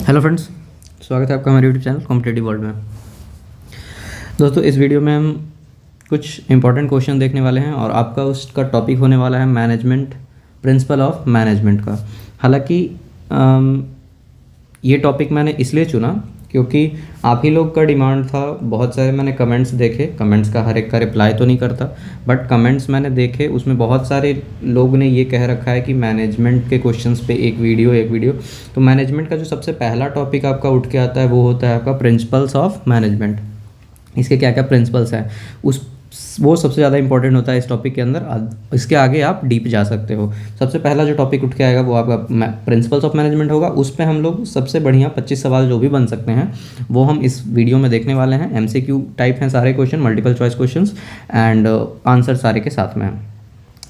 Hello friends, स्वागत है आपका हमारे यूट्यूब चैनल कॉम्पिटिटिव वर्ल्ड में। दोस्तों, इस वीडियो में हम कुछ इंपॉर्टेंट क्वेश्चन देखने वाले हैं और आपका उसका टॉपिक होने वाला है मैनेजमेंट, प्रिंसिपल ऑफ मैनेजमेंट का। हालांकि ये टॉपिक मैंने इसलिए चुना क्योंकि आप ही लोग का डिमांड था। बहुत सारे मैंने कमेंट्स देखे, कमेंट्स का हर एक का रिप्लाई तो नहीं करता, बट कमेंट्स मैंने देखे, उसमें बहुत सारे लोग ने ये कह रखा है कि मैनेजमेंट के क्वेश्चंस पे एक वीडियो। तो मैनेजमेंट का जो सबसे पहला टॉपिक आपका उठ के आता है वो होता है आपका प्रिंसिपल्स ऑफ मैनेजमेंट। इसके क्या क्या प्रिंसिपल्स हैं वो सबसे ज़्यादा इंपॉर्टेंट होता है इस टॉपिक के अंदर। इसके आगे आप डीप जा सकते हो। सबसे पहला जो टॉपिक उठ के आएगा वो आपका प्रिंसिपल्स ऑफ मैनेजमेंट होगा। उस पर हम लोग सबसे बढ़िया 25 सवाल जो भी बन सकते हैं वो हम इस वीडियो में देखने वाले हैं। MCQ टाइप हैं सारे question, multiple choice questions and answer सारे के साथ में हैं।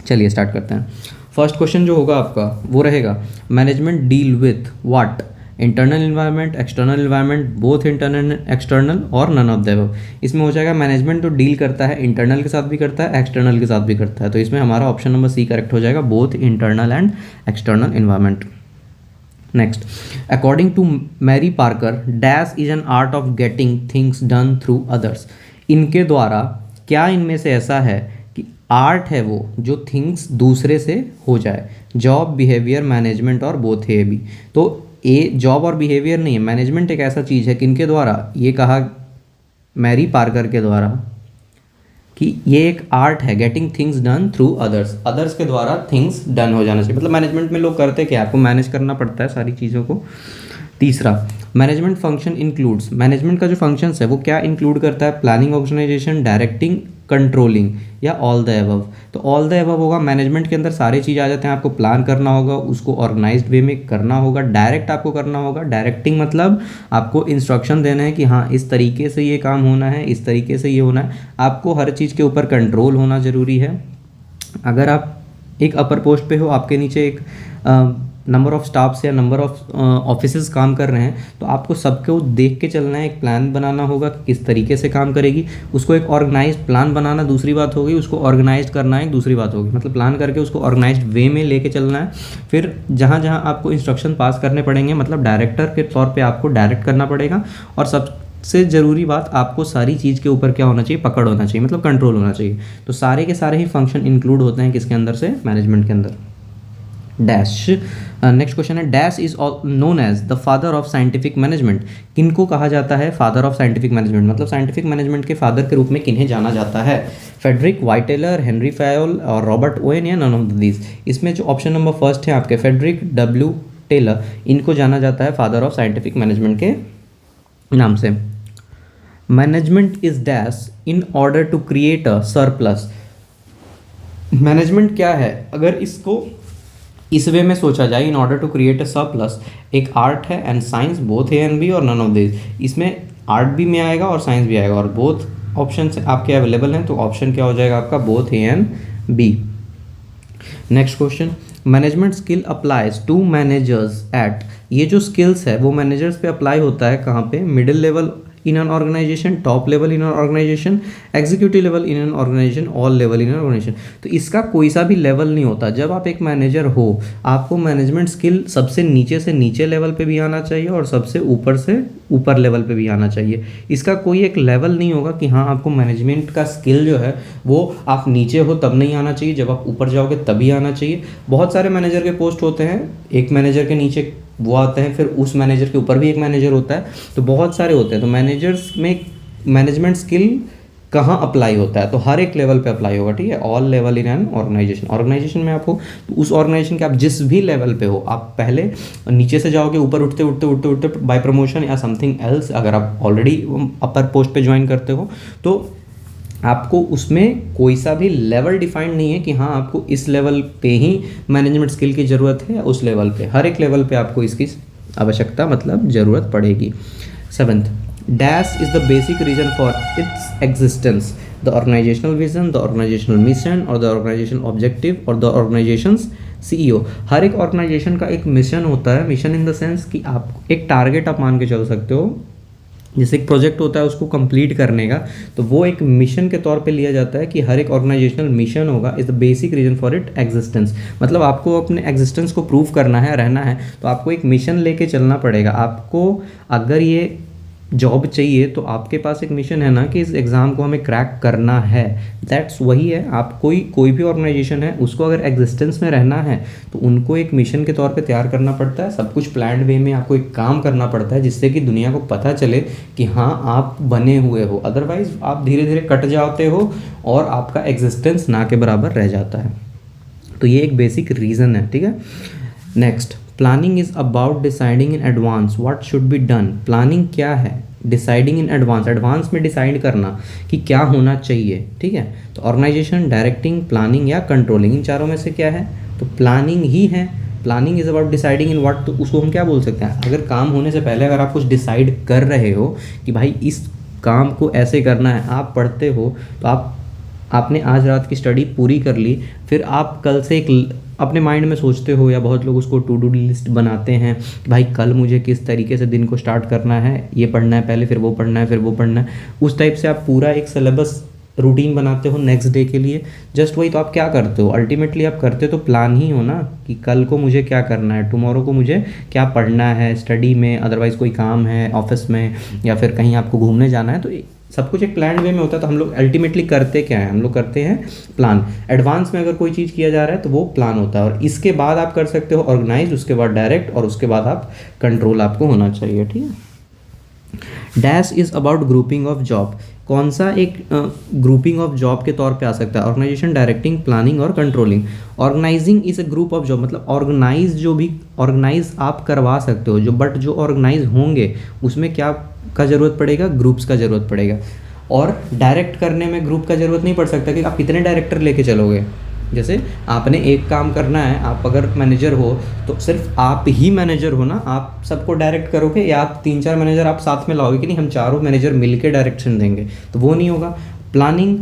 चलिए स्टार्ट करते हैं। फर्स्ट क्वेश्चन जो होगा आपका वो रहेगा, management deal with what? Internal environment, external environment, both internal external और नन ऑफ द अबव। इसमें हो जाएगा मैनेजमेंट तो डील करता है, इंटरनल के साथ भी करता है, एक्सटर्नल के साथ भी करता है। तो इसमें हमारा ऑप्शन नंबर सी करेक्ट हो जाएगा, both internal and external environment. Next, according to Mary Parker, dash is an art of getting things done through others. इनके द्वारा क्या इनमें से ऐसा है कि आर्ट है वो जो थिंग्स दूसरे से हो जाए? जॉब, बिहेवियर, मैनेजमेंट और बोथ ए बी। तो जॉब और बिहेवियर नहीं है, मैनेजमेंट एक ऐसा चीज़ है कि इनके द्वारा ये कहा मैरी पार्कर के द्वारा कि ये एक आर्ट है, getting things done through others. Others के द्वारा थिंग्स डन हो जाना चाहिए। मतलब मैनेजमेंट में लोग करते क्या, आपको मैनेज करना पड़ता है सारी चीज़ों को। तीसरा, मैनेजमेंट फंक्शन इंक्लूड्स। मैनेजमेंट का जो फंक्शंस है वो क्या इंक्लूड करता है? प्लानिंग, ऑर्गेनाइजेशन, डायरेक्टिंग, कंट्रोलिंग या ऑल द अबव। तो ऑल द अबव होगा, मैनेजमेंट के अंदर सारे चीज़ आ जाते हैं। आपको प्लान करना होगा, उसको ऑर्गेनाइज्ड वे में करना होगा, डायरेक्ट आपको करना होगा। डायरेक्टिंग मतलब आपको इंस्ट्रक्शन देना है कि हाँ इस तरीके से ये काम होना है, इस तरीके से ये होना है। आपको हर चीज़ के ऊपर कंट्रोल होना ज़रूरी है। अगर आप एक अपर पोस्ट पे हो, आपके नीचे एक नंबर ऑफ़ स्टाफ्स या नंबर ऑफ़ ऑफिसेज काम कर रहे हैं, तो आपको सबको देख के चलना है। एक प्लान बनाना होगा कि किस तरीके से काम करेगी, उसको एक ऑर्गेनाइज्ड प्लान बनाना दूसरी बात होगी, उसको ऑर्गेनाइज्ड करना एक दूसरी बात होगी। मतलब प्लान करके उसको ऑर्गेनाइज्ड वे में लेके चलना है। फिर जहाँ जहाँ आपको इंस्ट्रक्शन पास करने पड़ेंगे, मतलब डायरेक्टर के तौर पर आपको डायरेक्ट करना पड़ेगा। और सबसे ज़रूरी बात, आपको सारी चीज़ के ऊपर क्या होना चाहिए? पकड़ होना चाहिए, मतलब कंट्रोल होना चाहिए। तो सारे के सारे ही फंक्शन इंक्लूड होते हैं किसके अंदर से? मैनेजमेंट के अंदर। डैश, नेक्स्ट क्वेश्चन है, dash is known as the father of scientific management. किनको कहा जाता है फादर ऑफ साइंटिफिक मैनेजमेंट? मतलब साइंटिफिक मैनेजमेंट के फादर के रूप में किन्हें जाना जाता है? फेडरिक वाइटेलर, हेनरी फयोल और रॉबर्ट ओवेन या नन ऑफ दीज। इसमें जो ऑप्शन नंबर फर्स्ट है आपके, फेडरिक W टेलर, इनको जाना जाता है फादर ऑफ साइंटिफिक मैनेजमेंट के नाम से। Management is dash in order to create a surplus. Management क्या है अगर इसको इस वे में सोचा जाए, in order to create a surplus. एक आर्ट है and science, both A and B और नन ऑफ दिस। इसमें आर्ट भी में आएगा और साइंस भी आएगा और बोथ ऑप्शन आपके अवेलेबल हैं। तो ऑप्शन क्या हो जाएगा आपका? Both A and B. Next question, management skill applies to managers at. ये जो स्किल्स है वो मैनेजर्स पे अप्लाई होता है कहाँ पे? Middle level in an organization, top level in an organization, executive level in an organization, all level in an organization. तो इसका कोई सा भी लेवल नहीं होता। जब आप एक मैनेजर हो, आपको मैनेजमेंट स्किल सबसे नीचे लेवल पे भी आना चाहिए और सबसे ऊपर लेवल पे भी आना चाहिए। इसका कोई एक लेवल नहीं होगा कि हाँ आपको मैनेजमेंट का स्किल जो है वो आप नीचे हो तब नहीं आना चाहिए, जब आप ऊपर जाओगे तभी आना चाहिए। बहुत सारे मैनेजर के पोस्ट होते हैं, एक मैनेजर के नीचे वो आते हैं, फिर उस मैनेजर के ऊपर भी एक मैनेजर होता है, तो बहुत सारे होते हैं। तो मैनेजर्स में मैनेजमेंट स्किल कहाँ अप्लाई होता है? तो हर एक लेवल पे अप्लाई होगा, ठीक है। All level in an organization में आप हो तो उस ऑर्गेनाइजेशन के आप जिस भी लेवल पे हो, आप पहले नीचे से जाओगे ऊपर उठते बाय प्रमोशन या समथिंग एल्स। अगर आप ऑलरेडी अपर पोस्ट पे ज्वाइन करते हो तो आपको उसमें कोई सा भी लेवल डिफाइंड नहीं है कि हाँ आपको इस लेवल पे ही मैनेजमेंट स्किल की ज़रूरत है या उस लेवल पे। हर एक लेवल पे आपको इसकी आवश्यकता मतलब ज़रूरत पड़ेगी। 7th, dash is the basic reason for its existence. The organizational vision, the organizational mission और द ऑर्गेनाइजेशनल ऑब्जेक्टिव और द ऑर्गेनाइजेशंस CEO। हर एक ऑर्गेनाइजेशन का एक मिशन होता है। मिशन इन द सेंस कि आप एक टारगेट आप मान के चल सकते हो जैसे एक प्रोजेक्ट होता है उसको कंप्लीट करने का, तो वो एक मिशन के तौर पे लिया जाता है कि हर एक ऑर्गेनाइजेशनल मिशन होगा is the basic reason for it existence. मतलब आपको अपने एग्जिस्टेंस को प्रूव करना है, रहना है, तो आपको एक मिशन लेके चलना पड़ेगा। आपको अगर ये जॉब चाहिए तो आपके पास एक मिशन है ना कि इस एग्ज़ाम को हमें क्रैक करना है। दैट्स वही है, आप कोई भी ऑर्गेनाइजेशन है उसको अगर एग्जिस्टेंस में रहना है तो उनको एक मिशन के तौर पे तैयार करना पड़ता है। सब कुछ प्लान्ड वे में आपको एक काम करना पड़ता है जिससे कि दुनिया को पता चले कि हाँ आप बने हुए हो, अदरवाइज आप धीरे धीरे कट जाते हो और आपका एग्जिस्टेंस ना के बराबर रह जाता है। तो ये एक बेसिक रीज़न है, ठीक है। Next, planning is about deciding in advance what should be done. Planning क्या है? डिसाइडिंग इन एडवांस, एडवांस में डिसाइड करना कि क्या होना चाहिए, ठीक है। तो ऑर्गेनाइजेशन, डायरेक्टिंग, प्लानिंग या कंट्रोलिंग, इन चारों में से क्या है? तो प्लानिंग ही है। Planning is about deciding in what, तो उसको हम क्या बोल सकते हैं? अगर काम होने से पहले अगर आप कुछ डिसाइड कर रहे हो कि भाई इस काम को ऐसे करना है, आप पढ़ते हो तो आपने आज रात की स्टडी पूरी कर ली, फिर आप कल से एक अपने माइंड में सोचते हो, या बहुत लोग उसको टू डू लिस्ट बनाते हैं कि भाई कल मुझे किस तरीके से दिन को स्टार्ट करना है, ये पढ़ना है पहले, फिर वो पढ़ना है, फिर वो पढ़ना है। उस टाइप से आप पूरा एक सिलेबस रूटीन बनाते हो नेक्स्ट डे के लिए। जस्ट वही तो आप क्या करते हो, अल्टीमेटली आप करते तो प्लान ही हो ना कि कल को मुझे क्या करना है, टुमारो को मुझे क्या पढ़ना है स्टडी में, अदरवाइज़ कोई काम है ऑफिस में या फिर कहीं आपको घूमने जाना है। तो सब कुछ एक प्लान वे में होता है। तो हम लोग अल्टीमेटली करते क्या है? हम लोग करते हैं प्लान। एडवांस में अगर कोई चीज़ किया जा रहा है तो वो प्लान होता है, और इसके बाद आप कर सकते हो ऑर्गेनाइज, उसके बाद डायरेक्ट, और उसके बाद आप कंट्रोल आपको होना चाहिए, ठीक है। Dash is about grouping of job. कौन सा एक ग्रुपिंग ऑफ जॉब के तौर पे आ सकता है? ऑर्गेनाइजेशन, डायरेक्टिंग, प्लानिंग और controlling. Organizing is a group of job, मतलब ऑर्गेनाइज, जो भी ऑर्गेनाइज आप करवा सकते हो, बट जो ऑर्गेनाइज होंगे उसमें क्या का ज़रूरत पड़ेगा? ग्रुप्स का ज़रूरत पड़ेगा। और डायरेक्ट करने में ग्रुप का ज़रूरत नहीं पड़ सकता कि आप कितने डायरेक्टर लेके चलोगे। जैसे आपने एक काम करना है, आप अगर मैनेजर हो तो सिर्फ आप ही मैनेजर हो ना, आप सबको डायरेक्ट करोगे, या आप 3-4 मैनेजर आप साथ में लाओगे कि नहीं हम चारों मैनेजर मिलके डायरेक्शन देंगे, तो वो नहीं होगा। प्लानिंग,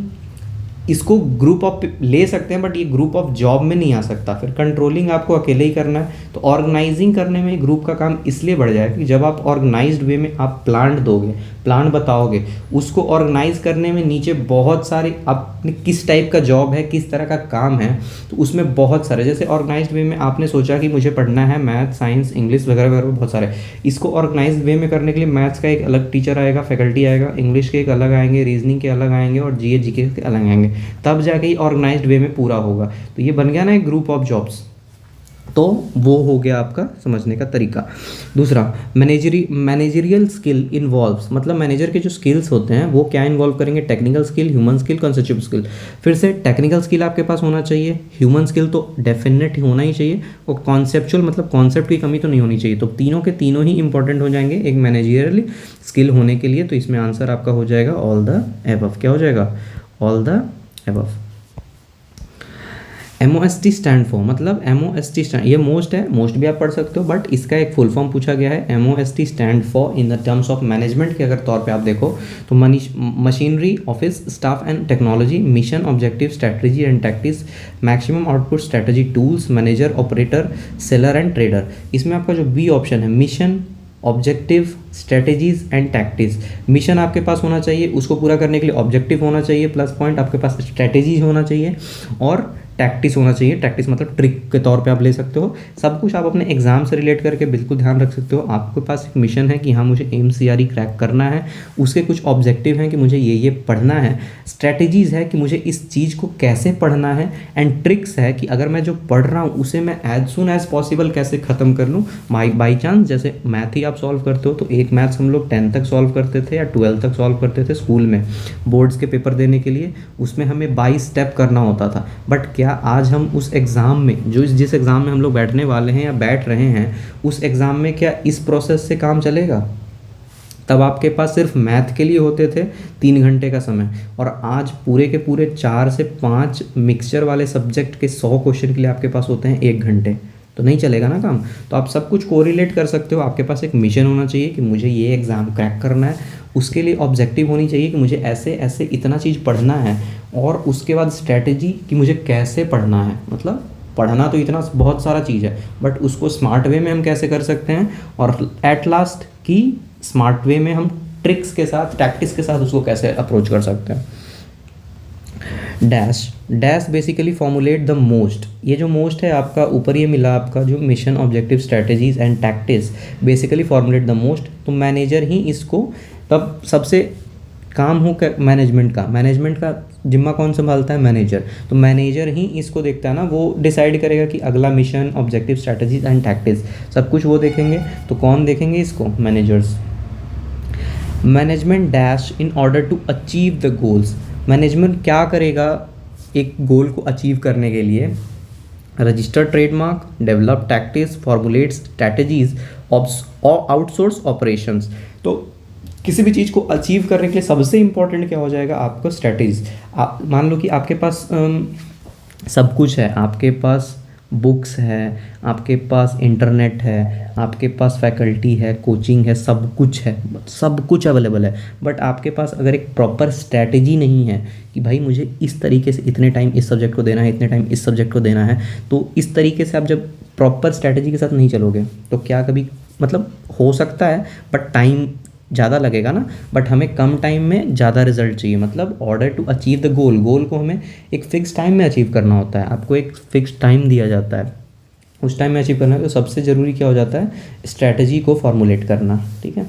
इसको ग्रुप ऑफ ले सकते हैं बट ये ग्रुप ऑफ जॉब में नहीं आ सकता। फिर कंट्रोलिंग आपको अकेले ही करना है। तो ऑर्गेनाइजिंग करने में ग्रुप का काम इसलिए बढ़ जाएगा कि जब आप ऑर्गेनाइज्ड वे में आप प्लान दोगे, प्लान बताओगे, उसको ऑर्गेनाइज करने में नीचे बहुत सारे अपने किस टाइप का जॉब है, किस तरह का काम है, तो उसमें बहुत सारे, जैसे ऑर्गेनाइज्ड वे में आपने सोचा कि मुझे पढ़ना है मैथ, साइंस, इंग्लिश वगैरह वगैरह बहुत सारे। इसको ऑर्गेनाइज्ड वे में करने के लिए मैथ्स का एक अलग टीचर आएगा, फैकल्टी आएगा, इंग्लिश के एक अलग आएंगे, रीजनिंग के अलग आएंगे और जीए जीके के अलग आएंगे, तब जाके ही ऑर्गेनाइज्ड वे में पूरा होगा। तो ये बन गया ना एक ग्रुप ऑफ जॉब्स। तो वो हो गया आपका समझने का तरीका। दूसरा, मैनेजरियल स्किल इन्वॉल्व्स, मतलब मैनेजर के जो स्किल्स होते हैं वो क्या इन्वॉल्व करेंगे? Technical skill, human skill, conceptual skill. फिर से टेक्निकल स्किल आपके पास होना चाहिए, ह्यूमन स्किल तो डेफिनेट होना ही चाहिए, और कॉन्सेप्चुअल मतलब कॉन्सेप्ट की कमी तो नहीं होनी चाहिए। तो तीनों के तीनों ही इंपॉर्टेंट हो जाएंगे एक मैनेजरियल स्किल होने के लिए। तो इसमें आंसर आपका हो जाएगा ऑल द एबव। क्या हो जाएगा? All the above. MOST stand for, मतलब MOST स्टैंड, ये मोस्ट है, मोस्ट भी आप पढ़ सकते हो, बट इसका एक फुल फॉर्म पूछा गया है। MOST stand for in the terms of management के अगर तौर पे आप देखो तो machinery, office staff and technology, mission, objective, strategy and tactics, maximum output, strategy, tools, manager, operator, seller and trader. इसमें आपका जो बी ऑप्शन है, mission, objective, strategies and tactics. Mission आपके पास होना चाहिए, उसको पूरा करने के लिए ऑब्जेक्टिव होना चाहिए, प्लस पॉइंट आपके पास स्ट्रेटेजीज होना चाहिए, और टैक्टिस होना चाहिए। टैक्टिस मतलब ट्रिक के तौर पे आप ले सकते हो। सब कुछ आप अपने एग्जाम से रिलेट करके बिल्कुल ध्यान रख सकते हो। आपके पास एक मिशन है कि हाँ मुझे MCRE क्रैक करना है, उसके कुछ ऑब्जेक्टिव हैं कि मुझे ये पढ़ना है, स्ट्रैटेजीज़ है कि मुझे इस चीज़ को कैसे पढ़ना है, एंड ट्रिक्स है कि अगर मैं जो पढ़ रहा हूँ उसे मैं एज सुन एज पॉसिबल कैसे ख़त्म कर लूँ। बाई चांस जैसे मैथ ही आप सॉल्व करते हो तो एक मैथ्स हम लोग 10 तक सॉल्व करते थे या 12 तक सॉल्व करते थे स्कूल में बोर्ड्स के पेपर देने के लिए, उसमें हमें 22 स्टेप करना होता था। बट क्या आज हम उस एग्ज़ाम में जिस एग्ज़ाम में हम लोग बैठने वाले हैं या बैठ रहे हैं उस एग्ज़ाम में क्या इस प्रोसेस से काम चलेगा? तब आपके पास सिर्फ मैथ के लिए होते थे 3 घंटे का समय, और आज पूरे के पूरे 4 से 5 मिक्सचर वाले सब्जेक्ट के 100 क्वेश्चन के लिए आपके पास होते हैं 1 घंटे। तो नहीं चलेगा ना काम। तो आप सब कुछ कोरिलेट कर सकते हो। आपके पास एक मिशन होना चाहिए कि मुझे ये एग्ज़ाम क्रैक करना है, उसके लिए ऑब्जेक्टिव होनी चाहिए कि मुझे ऐसे ऐसे इतना चीज़ पढ़ना है, और उसके बाद स्ट्रैटेजी कि मुझे कैसे पढ़ना है। मतलब पढ़ना तो इतना बहुत सारा चीज़ है, बट उसको स्मार्ट वे में हम कैसे कर सकते हैं, और एट लास्ट की स्मार्ट वे में हम ट्रिक्स के साथ, टैक्टिक्स के साथ उसको कैसे अप्रोच कर सकते हैं। Dash, dash basically formulate the most, ये जो मोस्ट है आपका ऊपर ये मिला आपका जो mission objective strategies and tactics, basically formulate the most. तो मैनेजर ही इसको तब सबसे काम हो मैनेजमेंट का जिम्मा कौन संभालता है, मैनेजर। तो मैनेजर ही इसको देखता है ना, वो डिसाइड करेगा कि अगला mission objective strategies and tactics सब कुछ वो देखेंगे। तो कौन देखेंगे इसको, managers. Management dash in order to achieve the goals, management क्या करेगा एक गोल को अचीव करने के लिए, register trademark, develop tactics, formulate strategies, outsource operations. तो किसी भी चीज़ को अचीव करने के लिए सबसे इंपॉर्टेंट क्या हो जाएगा आपका, स्ट्रैटेजीज। आप मान लो कि आपके पास सब कुछ है, आपके पास बुक्स है, आपके पास इंटरनेट है, आपके पास फैकल्टी है, कोचिंग है, सब कुछ अवेलेबल है, बट आपके पास अगर एक प्रॉपर स्ट्रैटेजी नहीं है कि भाई मुझे इस तरीके से इतने टाइम इस सब्जेक्ट को देना है, इतने टाइम इस सब्जेक्ट को देना है, तो इस तरीके से आप जब प्रॉपर स्ट्रैटेजी के साथ नहीं चलोगे तो क्या कभी मतलब हो सकता है, बट टाइम ज़्यादा लगेगा ना, बट हमें कम टाइम में ज़्यादा रिजल्ट चाहिए। मतलब order to achieve the goal, goal को हमें एक फ़िक्स टाइम में अचीव करना होता है, आपको एक फ़िक्स टाइम दिया जाता है, उस टाइम में अचीव करना है। तो सबसे ज़रूरी क्या हो जाता है, स्ट्रैटेजी को फॉर्मुलेट करना, ठीक है।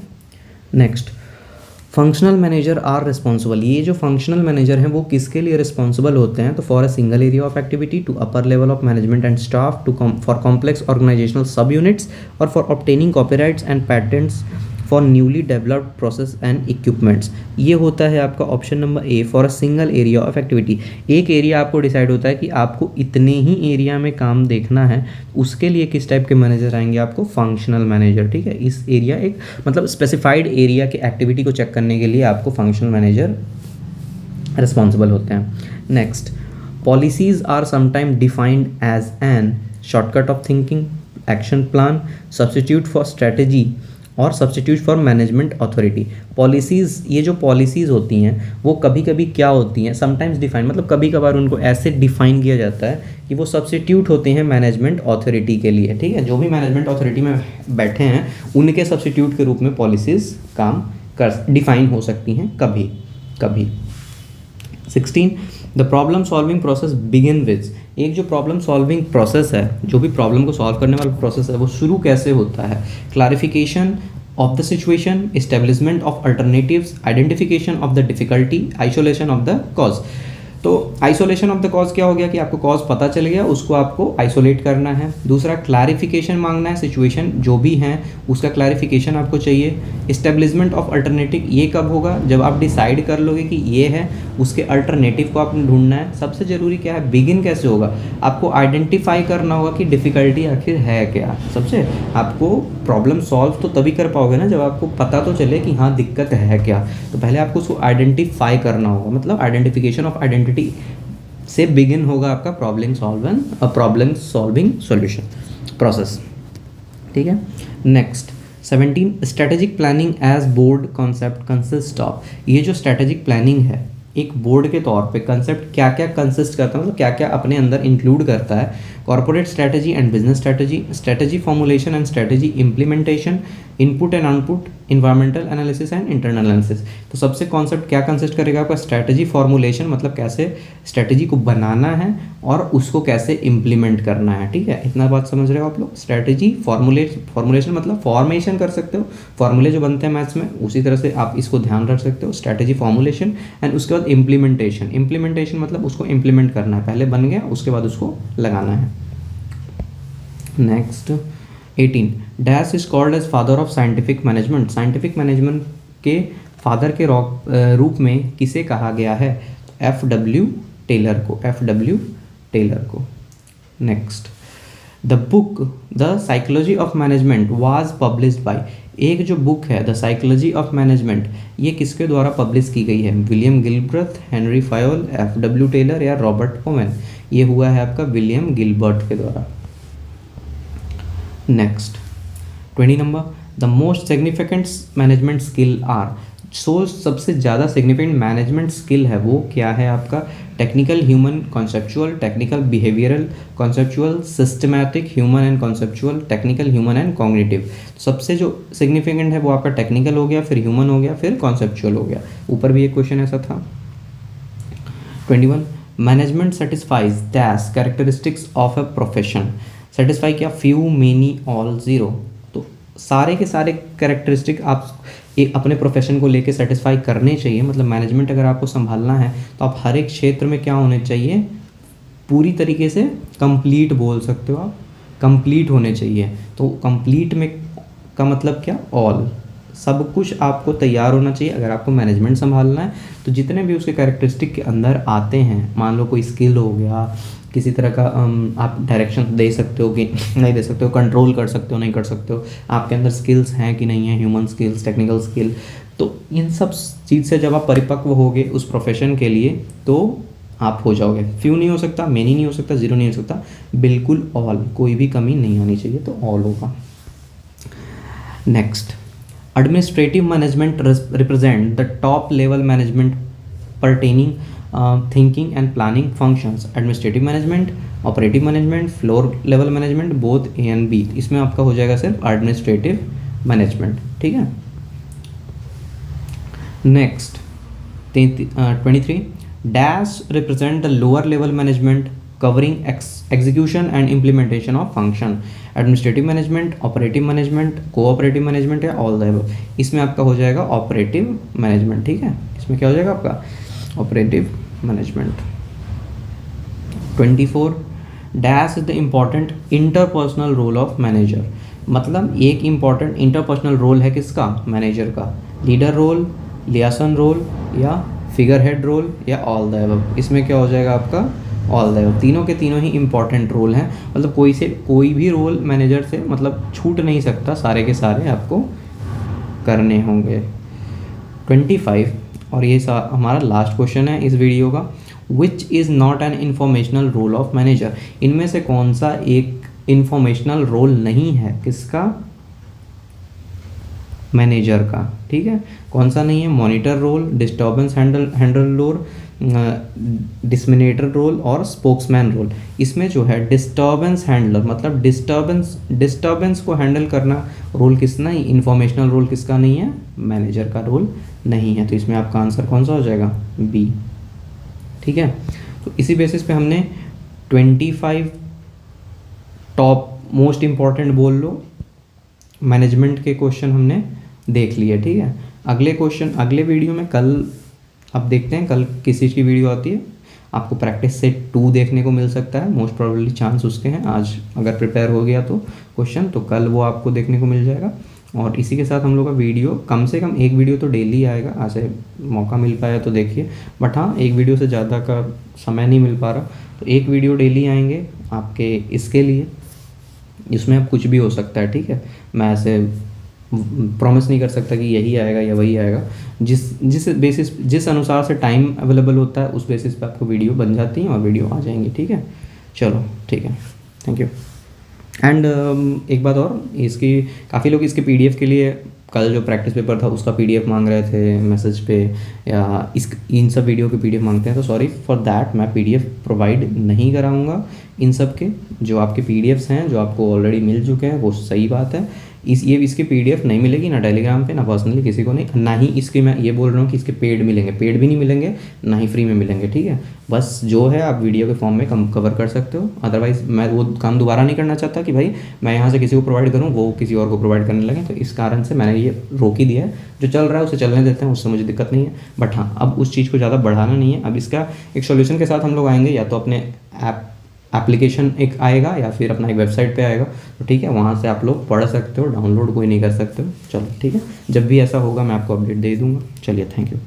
Next, functional manager are responsible, ये जो फंक्शनल मैनेजर हैं वो किसके लिए रिस्पॉन्सिबल होते हैं, तो for a single area of activity, to upper level of management and staff, to for complex organizational sub units, और for obtaining copyrights and patents for newly developed process and equipments. ये होता है आपका option number A, for a single area of activity. एक area आपको decide होता है कि आपको इतने ही एरिया में काम देखना है, उसके लिए किस टाइप के मैनेजर आएंगे आपको, फंक्शनल मैनेजर, ठीक है। इस एरिया एक मतलब स्पेसिफाइड एरिया के एक्टिविटी को चेक करने के लिए आपको फंक्शनल मैनेजर रिस्पॉन्सिबल होते हैं। Next, policies are sometime defined as an shortcut of thinking, action plan, substitute for strategy और substitute for management authority. Policies, ये जो पॉलिसीज़ होती हैं वो कभी कभी क्या होती हैं, समटाइम्स डिफाइन, मतलब कभी कभार उनको ऐसे डिफाइन किया जाता है कि वो सब्स्टिट्यूट होते हैं मैनेजमेंट अथॉरिटी के लिए, ठीक है। जो भी मैनेजमेंट अथॉरिटी में बैठे हैं उनके सब्स्टिट्यूट के रूप में पॉलिसीज़ काम कर डिफाइन हो सकती हैं कभी कभी। 16, the problem solving process begin with, एक जो प्रॉब्लम सॉल्विंग प्रोसेस है, जो भी प्रॉब्लम को सॉल्व करने वाला प्रोसेस है वो शुरू कैसे होता है, clarification of the situation, establishment of alternatives, identification of the difficulty, isolation of the cause. तो आइसोलेशन ऑफ द कॉज क्या हो गया कि आपको कॉज पता चल गया, उसको आपको आइसोलेट करना है। दूसरा, क्लैरिफिकेशन मांगना है, सिचुएशन जो भी है उसका क्लैरिफिकेशन आपको चाहिए। इस्टेब्लिशमेंट ऑफ अल्टरनेटिव, ये कब होगा, जब आप डिसाइड कर लोगे कि ये है, उसके अल्टरनेटिव को आपने ढूंढना है। सबसे ज़रूरी क्या है, बिगिन कैसे होगा, आपको आइडेंटिफाई करना होगा कि डिफ़िकल्टी आखिर है क्या। सबसे आपको प्रॉब्लम सॉल्व तो तभी कर पाओगे ना जब आपको पता तो चले कि हाँ दिक्कत है क्या। तो पहले आपको उसको आइडेंटिफाई करना होगा, मतलब आइडेंटिफिकेशन ऑफ आइडेंटिटी से बिगिन होगा आपका प्रॉब्लम सॉल्विंग सॉल्यूशन प्रोसेस, ठीक है। Next 17, strategic planning as board concept consist of, ये जो स्ट्रेटेजिक प्लानिंग है एक बोर्ड के तौर पे कंसेप्ट क्या क्या कंसिस्ट करता है, मतलब क्या क्या अपने अंदर इंक्लूड करता है। Corporate strategy and business strategy, strategy formulation and strategy implementation, input and output, environmental analysis and internal analysis. तो सबसे कॉन्सेप्ट क्या कंसिस्ट करेगा आपका, स्ट्रेटजी फॉर्मुलेशन, मतलब कैसे स्ट्रेटजी को बनाना है और उसको कैसे इम्प्लीमेंट करना है, ठीक है। इतना बात समझ रहे हो आप लोग। स्ट्रेटजी फॉर्मुलेशन मतलब फॉर्मेशन कर सकते हो, फॉर्मूले जो बनते हैं मैथ्स में उसी तरह से आप इसको ध्यान रख सकते हो, स्ट्रेटजी फॉर्मुलेशन। एंड उसके बाद इम्प्लीमेंटेशन मतलब उसको इम्प्लीमेंट करना है, पहले बन गया उसके बाद उसको लगाना है। Next 18, dash is called as father of scientific management, scientific management के फादर के रूप में किसे कहा गया है, F.W. टेलर को। Next, the book the psychology of management was published by, एक जो बुक है द साइकोलॉजी ऑफ मैनेजमेंट ये किसके द्वारा पब्लिश की गई है, William Gilbert, Henry Fayol, F.W. Taylor या रॉबर्ट ओवेन। ये हुआ है आपका विलियम गिलबर्ट के द्वारा। Next 20 number, the most significant management skill are, सबसे ज़्यादा सिग्निफिकेंट मैनेजमेंट स्किल है वो क्या है आपका, technical human conceptual, technical behavioural conceptual, systematic human and conceptual, technical human and cognitive. सबसे जो सिग्निफिकेंट है वो आपका टेक्निकल हो गया, फिर ह्यूमन हो गया, फिर कॉन्सेप्चुअल हो गया। ऊपर भी एक क्वेश्चन ऐसा था। 21 management satisfies dash characteristics of a profession. Satisfy क्या, फ्यू, मेनी, ऑल, ज़ीरो। तो सारे के सारे कैरेक्टरिस्टिक आप एक अपने प्रोफेशन को लेके सेटिस्फाई करने चाहिए। मतलब मैनेजमेंट अगर आपको संभालना है तो आप हर एक क्षेत्र में क्या होने चाहिए, पूरी तरीके से कंप्लीट बोल सकते हो आप, कंप्लीट होने चाहिए। तो कंप्लीट में का मतलब क्या, ऑल, सब कुछ आपको तैयार होना चाहिए अगर आपको मैनेजमेंट संभालना है। तो जितने भी उसके कैरेक्टरिस्टिक के अंदर आते हैं, मान लो कोई स्किल हो गया, किसी तरह का आप डायरेक्शन दे सकते हो कि नहीं दे सकते हो, कंट्रोल कर सकते हो नहीं कर सकते हो, आपके अंदर स्किल्स हैं कि नहीं है, ह्यूमन स्किल्स, टेक्निकल स्किल। तो इन सब चीज़ से जब आप परिपक्व होगे उस प्रोफेशन के लिए तो आप हो जाओगे। फ्यू नहीं हो सकता, मेनी नहीं हो सकता, ज़ीरो नहीं हो सकता, बिल्कुल ऑल, कोई भी कमी नहीं आनी चाहिए, तो ऑल होगा। Next, administrative management represent the top level management pertaining thinking and planning functions। administrative management, operative management, floor level management, both A and B। इसमें आपका हो जाएगा सिर्फ administrative management, ठीक है। Next 23 dash represent the lower level management covering execution and implementation of function। Administrative management, operative management, cooperative management या all the above. इसमें आपका हो जाएगा ऑपरेटिव मैनेजमेंट, ठीक है। इसमें क्या हो जाएगा आपका operative management. 24 dash is the important interpersonal role of manager. मतलब एक इम्पॉर्टेंट इंटरपर्सनल रोल है किसका, मैनेजर का। लीडर रोल, लियासन रोल या फिगर हेड रोल या ऑल द अबव। इसमें क्या हो जाएगा आपका ऑल द, तीनों के तीनों ही इंपॉर्टेंट रोल हैं। मतलब कोई भी रोल मैनेजर से मतलब छूट नहीं सकता, सारे के सारे आपको करने होंगे। 25 और ये हमारा लास्ट क्वेश्चन है इस वीडियो का। Which is not an informational role of manager. इनमें से कौन सा एक इंफॉर्मेशनल रोल नहीं है, किसका, मैनेजर का, ठीक है। कौन सा नहीं है, monitor role, disturbance handle role, disseminator role और स्पोक्समैन रोल। इसमें जो है डिस्टर्बेंस हैंडलर, मतलब डिस्टर्बेंस को हैंडल करना रोल किसका नहीं, इंफॉर्मेशनल रोल किसका नहीं है, मैनेजर का रोल नहीं है। तो इसमें आपका आंसर कौन सा हो जाएगा, बी, ठीक है। तो इसी बेसिस पे हमने 25 टॉप मोस्ट इम्पॉर्टेंट बोल लो मैनेजमेंट के क्वेश्चन हमने देख लिए, ठीक है। अगले क्वेश्चन अगले वीडियो में कल अब देखते हैं, कल किस चीज़ की वीडियो आती है। आपको प्रैक्टिस सेट 2 देखने को मिल सकता है, मोस्ट प्रोबेबली चांस उसके हैं। आज अगर प्रिपेयर हो गया तो क्वेश्चन, तो कल वो आपको देखने को मिल जाएगा। और इसी के साथ हम लोग का वीडियो कम से कम एक वीडियो तो डेली आएगा। आज से मौका मिल पाया तो देखिए, बट हाँ एक वीडियो से ज़्यादा का समय नहीं मिल पा रहा, तो एक वीडियो डेली आएंगे आपके इसके लिए। इसमें अब कुछ भी हो सकता है, ठीक है। मैं ऐसे प्रॉमिस नहीं कर सकता कि यही आएगा या वही आएगा। जिस अनुसार से टाइम अवेलेबल होता है उस बेसिस पे आपको वीडियो बन जाती हैं और वीडियो आ जाएंगी, ठीक है। चलो ठीक है, थैंक यू। एंड एक बात और, इसकी काफ़ी लोग इसके पीडीएफ के लिए कल जो प्रैक्टिस पेपर था उसका पीडीएफ मांग रहे थे मैसेज पे, या इन सब वीडियो के पीडीएफ मांगते हैं। तो सॉरी फॉर दैट, मैं पीडीएफ प्रोवाइड नहीं कराऊंगा इन सब के। जो आपके पीडीएफ्स हैं जो आपको ऑलरेडी मिल चुके हैं वो सही बात है। इसकी पीडीएफ नहीं मिलेगी ना टेलीग्राम पे, ना पर्सनली किसी को नहीं, ना ही इसके मैं ये बोल रहा हूँ कि इसके पेड मिलेंगे, पेड भी नहीं मिलेंगे, ना ही फ्री में मिलेंगे, ठीक है। बस जो है आप वीडियो के फॉर्म में कवर कर सकते हो। अदरवाइज़ मैं वो काम दोबारा नहीं करना चाहता कि भाई मैं यहाँ से किसी को प्रोवाइड करूँ वो किसी और को प्रोवाइड करने लगे। तो इस कारण से मैंने ये रोक ही दिया है। जो चल रहा है उसे चलने देते हैं, उससे मुझे दिक्कत नहीं है। बट हाँ, अब उस चीज़ को ज़्यादा बढ़ाना नहीं है। अब इसका एक सोल्यूशन के साथ हम लोग आएंगे, या तो अपने एप्लीकेशन एक आएगा या फिर अपना एक वेबसाइट पे आएगा, तो ठीक है, वहाँ से आप लोग पढ़ सकते हो, डाउनलोड कोई नहीं कर सकते हो। चलो ठीक है, जब भी ऐसा होगा मैं आपको अपडेट दे दूँगा। चलिए, थैंक यू।